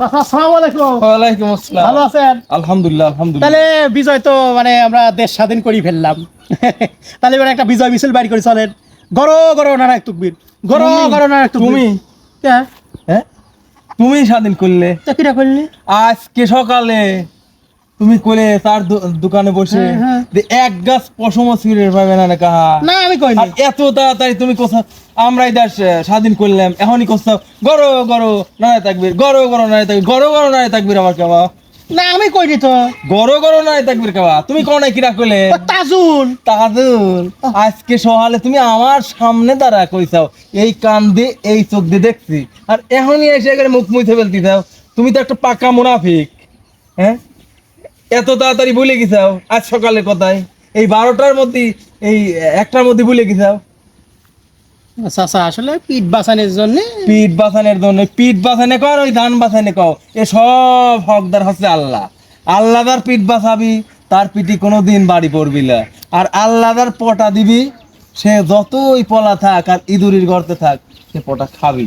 আসসালামু আলাইকুম। ওয়ালাইকুম আসসালাম। ভালো আছেন? আলহামদুলিল্লাহ আলহামদুলিল্লাহ। তাহলে বিজয় তো মানে আমরা দেশ স্বাধীন করে ফেললাম। তাহলে এবার একটা বিজয় মিছিল বাড়ি করে চলেন। গরো গরো নারায়ক তুকবীর, গরো গরো নারায়ক তুকবীর। তুমি হ্যাঁ, হ্যাঁ তুমি স্বাধীন করলে চাকরিটা করলি। আজকে সকালে তুমি করে তার দোকানে বসে হ্যাঁ, হ্যাঁ। যে এক গাছ পশম ছিঁড়ে পাবে না কাহা। না আমি কইনি। আর এত তাড়াতাড়ি তুমি কোথা আমরাই দেশ স্বাধীন করলাম এখনই কোথাও গরো গরো নারায় তাকবীর, গরো গরো নারায় তাকবীর, গরো গরো নারায় তাকবীর। আমার কেবা না আমি কইনি তো। গরো গরো নারায় তাকবীর কেবা তুমি কোন কিরা কইলে? ও তাজুল। তাজুল আজকে সকালে তুমি আমার সামনে দাঁড়া কইছাও, এই কান দিয়ে এই চোখ দিয়ে দেখছি, আর এখনই এসে করে মুখ মুইতে ফেলতে দাও। তুমি তো একটা পাকা মুনাফিক। হ্যাঁ, এত তাড়াতাড়ি ভুলে গেছাও আজ সকালের কথায়, এই 12টার মধ্যে, এই 1টার মধ্যে ভুলে গেছাও। চাচা আসলে পিঠ বাঁচানোর জন্য। পিঠ বাঁচানোর জন্য পিঠ বাঁচানে কর, ওই ধান বাঁচানে কও, এ সব হকদার হচ্ছে আল্লাহ। আল্লাহদার পিঠ বাঁচাবি, তার পিঠে কোনোদিন বাড়ি পড়বি না। আর আল্লাহদার পটা দিবি, সে যতই পলা থাক আর ইঁদুরির গর্তে থাক, সে পটা খাবি।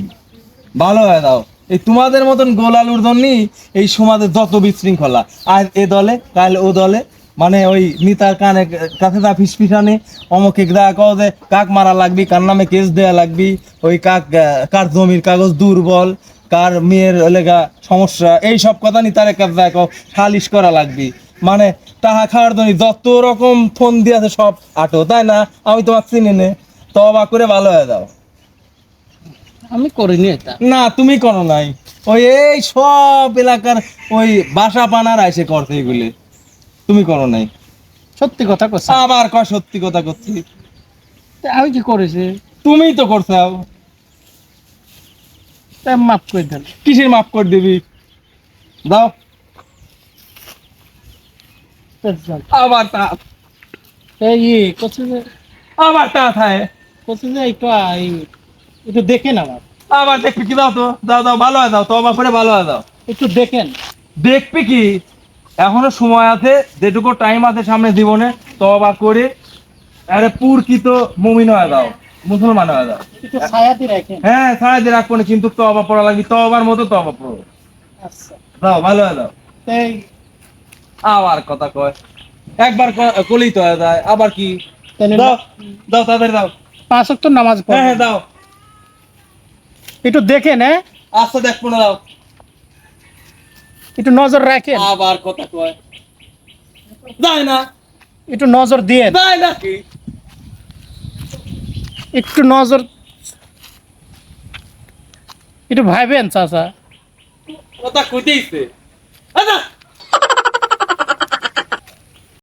ভালো হয়ে দাও। এই তোমাদের মতন গোলালুর জন্যই এই সমাজে যত বিশৃঙ্খলা, আজ এ দলে কাল ও দলে, মানে ওই নিতার কানে কাছে তা ফিসফিসানি, অমুকে দা কও যে কাক মারা লাগবি, কার নামে কেস দেয়া লাগবি, ওই কাক কার জমির কাগজ দুর্বল, কার মেয়ের লেগা সমস্যা, এই সব কথা নিতার কাছে কও সালিশ করা লাগবি। মানে তাহা খাওয়ার জন্য যত রকম ফোন দিয়েছে সব আটো, তাই না? আমি তোমার চিনি নে, তবা করে ভালো হয়ে যাও। আমি করিনি এটা। না তুমি করো নাই, ওই এই সব এলাকার ওই বাসা পানার আইসে করতে এগুলি, তুমি করো নাই। সত্যি কথা কইছ। আবার কয় সত্যি কথা করছি? আমি কি করেছি? তুমিই তো করছাও। তাই মাফ করে দেন। কিসের মাফ করে দিবি? দাও। আবার তা, এই করছে যে, আবার তা থায়, করছে যে একটু একটু দেখেন আমার, আবার দেখবি কি? দাও তো, দাও দাও, ভালো হয়ে দাও, তবা করে ভালো হয়ে দাও। একটু দেখেন। দেখবি কি? এখনো সময় আছে, যেটুকু টাইম আছে সামনে জীবনে, তবা করে আরে পুরকিত মুমিন হয়ে দাও, মুসলমান হয়ে দাও। একটু ছায়াতে রাখেন। হ্যাঁ সাহায্য রাখবো না, কিন্তু তবা পড়া লাগবে, তবার মতো তবা পড়ো। আচ্ছা দাও, ভালো হয়ে দাও। তাই আবার কথা কয়, একবার কলেই তো হয়ে যায়, আবার কি? তাহলে দাও দাও, তাড়াতাড়ি দাও। 5 ওয়াক্ত নামাজ হ্যাঁ পড়েন। হ্যাঁ দাও। একটু দেখেন, হ্যাঁ আচ্ছা দেখবো না, দাও। একটু নজর রাখেন, আবার কথা কয়, যায় না, একটু নজর দিয়ে, যায় না কি? একটু নজর, একটু ভাইবেন চাচা। কথা কইতেইছে। আচ্ছা